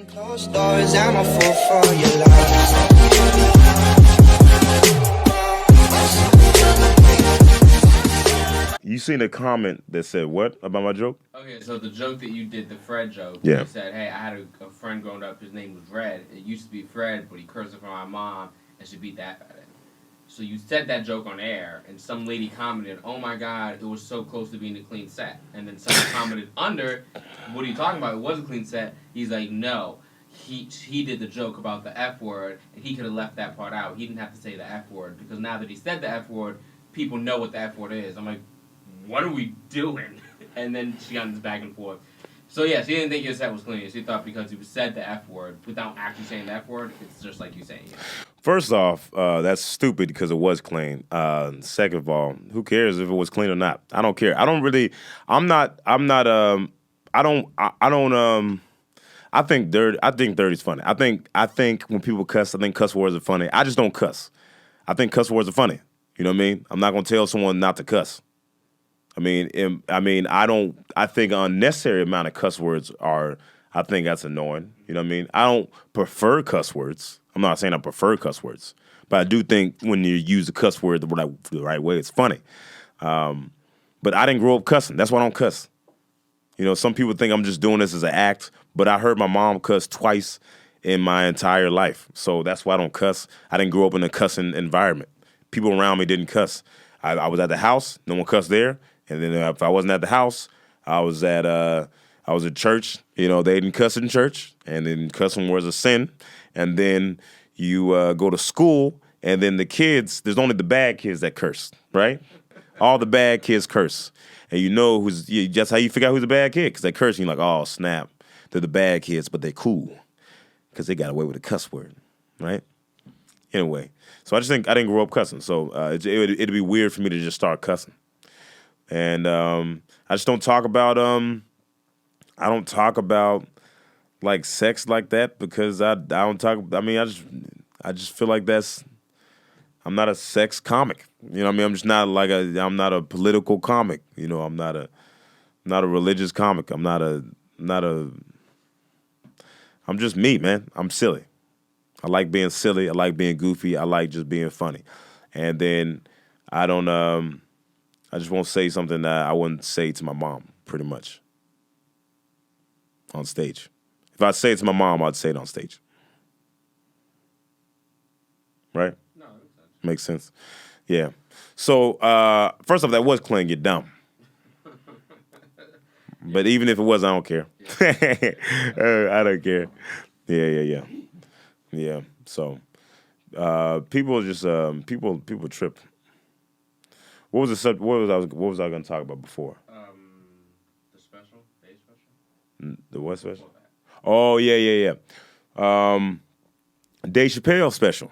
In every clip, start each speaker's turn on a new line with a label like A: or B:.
A: Closed doors, I'm a fool for your love.
B: You seen a comment that said what about my joke?
C: Okay, so the joke that you did, the Fred joke,
B: Yeah.
C: you said, hey, I had a friend growing up, his name was Red. It used to be Fred, but he cursed in front of my mom, and she beat that at him. So you said that joke on air, and some lady commented, oh my god, it was so close to being a clean set. And then someone commented under, what are you talking about? It was a clean set. He's like, no. He did the joke about the F word, and he could have left that part out. He didn't have to say the F word, because now that he said the F word, people know what the F word is. I'm like, what are we doing? And then she got in this back and forth. So yeah, she didn't think your set was clean. She thought because you said the F word without actually saying the F word, it's just like you saying it.
B: First off, that's stupid because it was clean. Second of all, who cares if it was clean or not? I don't care. I don't really. I'm not. I don't. I think dirty. I think dirty's funny. I think when people cuss, I think cuss words are funny. I just don't cuss. I think cuss words are funny. You know what I mean? I'm not gonna tell someone not to cuss. I mean, I don't. I think an unnecessary amount of cuss words are. I think that's annoying. You know what I mean? I don't prefer cuss words. I'm not saying I prefer cuss words, but I do think when you use a cuss word the right way, it's funny. But I didn't grow up cussing. That's why I don't cuss. You know, some people think I'm just doing this as an act, but I heard my mom cuss twice in my entire life, so that's why I don't cuss. I didn't grow up in a cussing environment. People around me didn't cuss. I was at the house, no one cussed there. And then if I wasn't at the house, I was at church. You know, they didn't cuss in church, and then cussing was a sin. And then you go to school, and then the kids. There's only the bad kids that curse, right? All the bad kids curse, and you know just how you figure out who's a bad kid because they curse. And you're like, oh snap, they're the bad kids, but they're cool because they got away with a cuss word, right? Anyway, so I just think I didn't grow up cussing, so it'd be weird for me to just start cussing. And I just don't talk about I don't talk about like sex like that because I don't talk. I mean, I just feel like I'm not a sex comic. You know what I mean? I'm just not I'm not a political comic. You know, I'm not a religious comic. I'm just me, man. I'm silly. I like being silly. I like being goofy. I like just being funny. And then I don't I just won't say something that I wouldn't say to my mom, pretty much, on stage. If I say it to my mom, I'd say it on stage. Right?
C: No, that makes sense.
B: Makes sense? Yeah. So, first off, that was clean. You're dumb. But even if it was, I don't care. I don't care. Yeah. So, people just people trip. What was I going to talk about before?
C: The special, day special.
B: The what special? Oh yeah. Dave Chappelle special.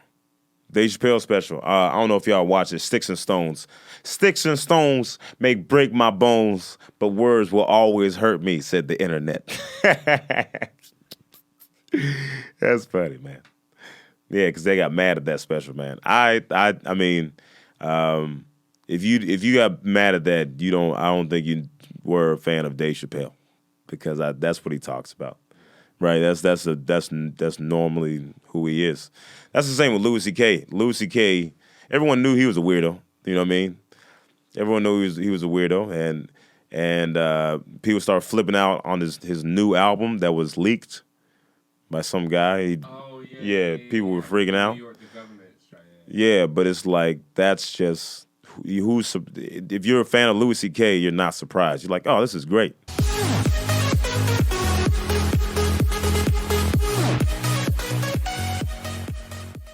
B: Dave Chappelle special. I don't know if y'all watch it. Sticks and Stones. Sticks and stones may break my bones, but words will always hurt me, said the internet. That's funny, man. Yeah, because they got mad at that special, man. I mean, if you got mad at that, I don't think you were a fan of Dave Chappelle because that's what he talks about, right? That's normally who he is. That's the same with Louis C.K. Louis C.K. Everyone knew he was a weirdo. You know what I mean? Everyone knew he was a weirdo, and people started flipping out on his new album that was leaked by some guy. People were freaking out.
C: New York, the government's trying to...
B: Yeah, but it's like that's just if you're a fan of Louis C.K., you're not surprised. You're like, oh, this is great.